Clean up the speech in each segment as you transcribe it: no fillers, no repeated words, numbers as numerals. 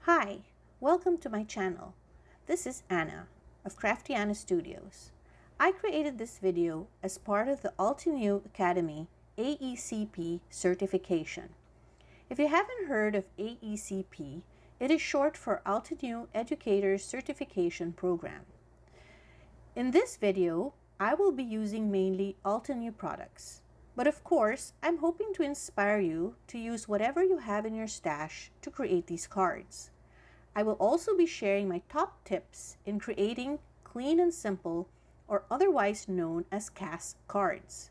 Hi, welcome to my channel. This is Anna of Crafty Anna Studios. I created this video as part of the Altenew Academy AECP certification. If you haven't heard of AECP, it is short for Altenew Educators Certification Program. In this video, I will be using mainly Altenew products. But of course, I'm hoping to inspire you to use whatever you have in your stash to create these cards. I will also be sharing my top tips in creating clean and simple, or otherwise known as CAS cards.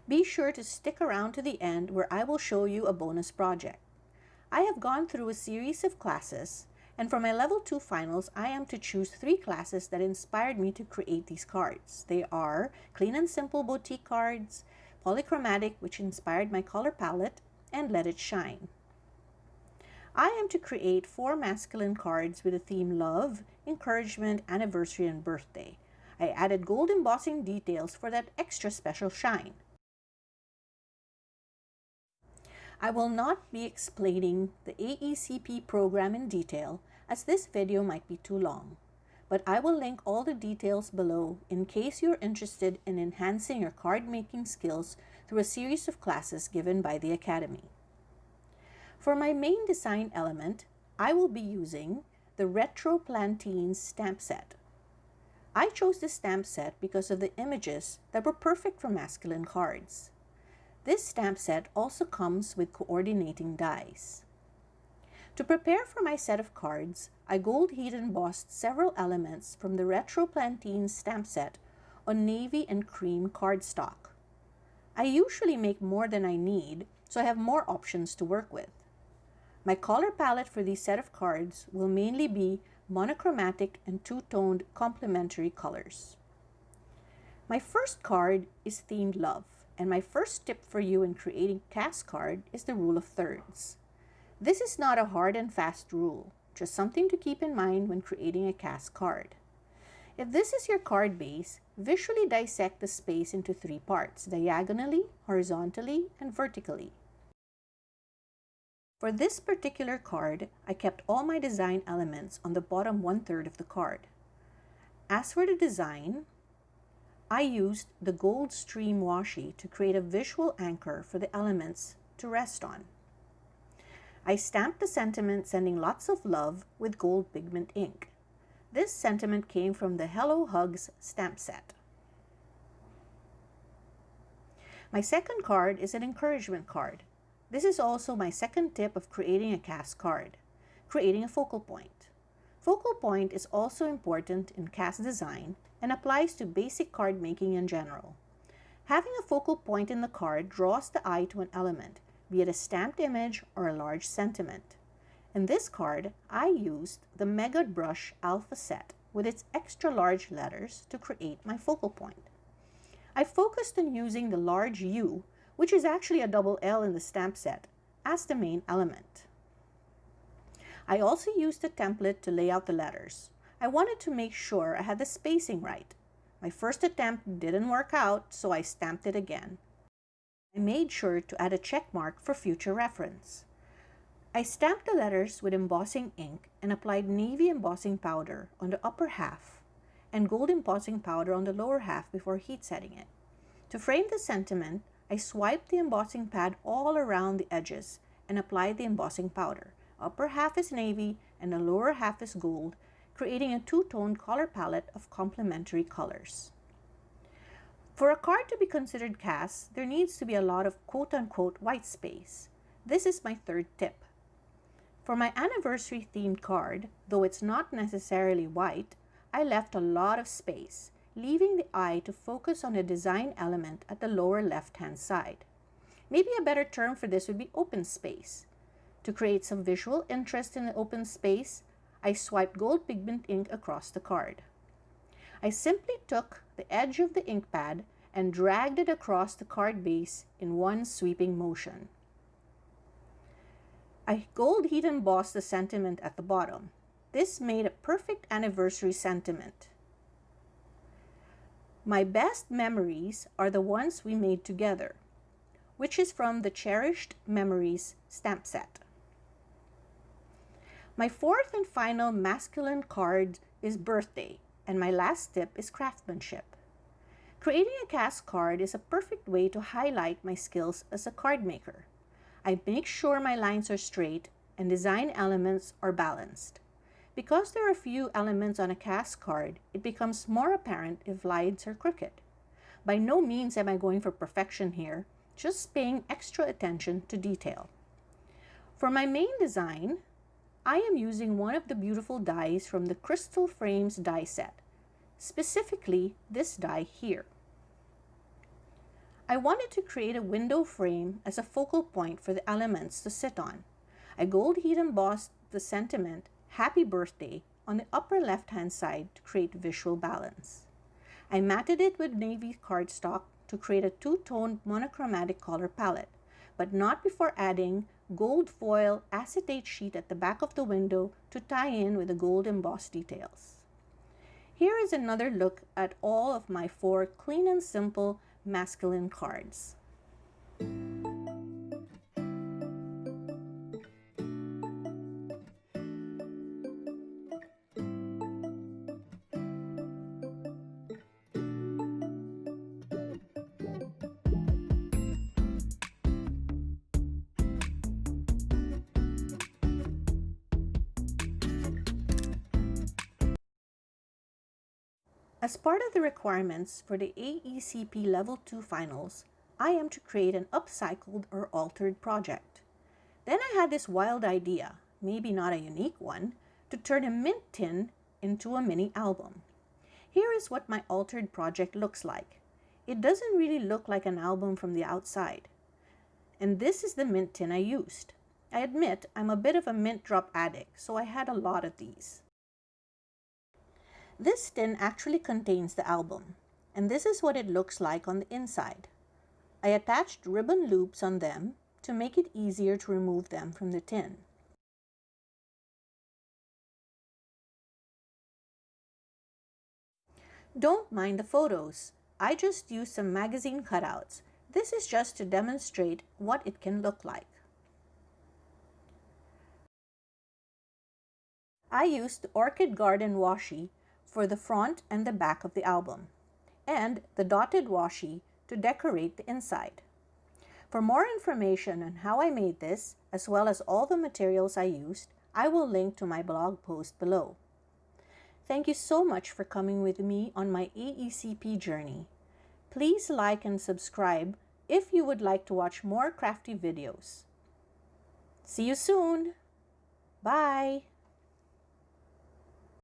Be sure to stick around to the end where I will show you a bonus project. I have gone through a series of classes, and for my level 2 finals, I am to choose 3 classes that inspired me to create these cards. They are Clean and Simple Boutique cards, Polychromatic, which inspired my color palette, and Let It Shine. I am to create 4 masculine cards with the theme Love, Encouragement, Anniversary, and Birthday. I added gold embossing details for that extra special shine. I will not be explaining the AECP program in detail, as this video might be too long, but I will link all the details below in case you're interested in enhancing your card making skills through a series of classes given by the Academy. For my main design element, I will be using the Retro Plantines stamp set. I chose this stamp set because of the images that were perfect for masculine cards. This stamp set also comes with coordinating dies. To prepare for my set of cards, I gold heat embossed several elements from the Retro Plantines stamp set on navy and cream cardstock. I usually make more than I need, so I have more options to work with. My color palette for this set of cards will mainly be monochromatic and two-toned complementary colors. My first card is themed Love, and my first tip for you in creating CAS card is the rule of thirds. This is not a hard and fast rule, just something to keep in mind when creating a CAS card. If this is your card base, visually dissect the space into 3 parts, diagonally, horizontally, and vertically. For this particular card, I kept all my design elements on the bottom 1/3 of the card. As for the design, I used the gold stream washi to create a visual anchor for the elements to rest on. I stamped the sentiment sending lots of love with gold pigment ink. This sentiment came from the Hello Hugs stamp set. My second card is an encouragement card. This is also my second tip of creating a CAS card, creating a focal point. Focal point is also important in CAS design and applies to basic card making in general. Having a focal point in the card draws the eye to an element, be it a stamped image or a large sentiment. In this card, I used the Mega Brush Alpha set with its extra large letters to create my focal point. I focused on using the large U, which is actually a double L in the stamp set, as the main element. I also used a template to lay out the letters. I wanted to make sure I had the spacing right. My first attempt didn't work out, so I stamped it again. I made sure to add a check mark for future reference. I stamped the letters with embossing ink and applied navy embossing powder on the upper half and gold embossing powder on the lower half before heat setting it. To frame the sentiment, I swiped the embossing pad all around the edges and applied the embossing powder. Upper half is navy and the lower half is gold, creating a two-tone color palette of complementary colors. For a card to be considered CAS, there needs to be a lot of quote-unquote white space. This is my third tip. For my anniversary themed card, though it's not necessarily white, I left a lot of space, leaving the eye to focus on the design element at the lower left-hand side. Maybe a better term for this would be open space. To create some visual interest in the open space, I swiped gold pigment ink across the card. I simply took the edge of the ink pad and dragged it across the card base in one sweeping motion. I gold heat embossed the sentiment at the bottom. This made a perfect anniversary sentiment. My best memories are the ones we made together, which is from the Cherished Memories stamp set. My fourth and final masculine card is birthday, and my last tip is craftsmanship. Creating a cast card is a perfect way to highlight my skills as a card maker. I make sure my lines are straight and design elements are balanced. Because there are few elements on a cast card, it becomes more apparent if lines are crooked. By no means am I going for perfection here, just paying extra attention to detail. For my main design, I am using one of the beautiful dies from the Crystal Frames die set, specifically this die here. I wanted to create a window frame as a focal point for the elements to sit on. I gold heat embossed the sentiment, Happy Birthday, on the upper left-hand side to create visual balance. I matted it with navy cardstock to create a two-tone monochromatic color palette, but not before adding gold foil acetate sheet at the back of the window to tie in with the gold embossed details. Here is another look at all of my 4 clean and simple masculine cards. As part of the requirements for the AECP Level 2 finals, I am to create an upcycled or altered project. Then I had this wild idea, maybe not a unique one, to turn a mint tin into a mini album. Here is what my altered project looks like. It doesn't really look like an album from the outside. And this is the mint tin I used. I admit I'm a bit of a mint drop addict, so I had a lot of these. This tin actually contains the album, and this is what it looks like on the inside. I attached ribbon loops on them to make it easier to remove them from the tin. Don't mind the photos. I just used some magazine cutouts. This is just to demonstrate what it can look like. I used the Orchid Garden washi for the front and the back of the album, and the dotted washi to decorate the inside. For more information on how I made this, as well as all the materials I used, I will link to my blog post below. Thank you so much for coming with me on my AECP journey. Please like and subscribe if you would like to watch more crafty videos. See you soon! Bye!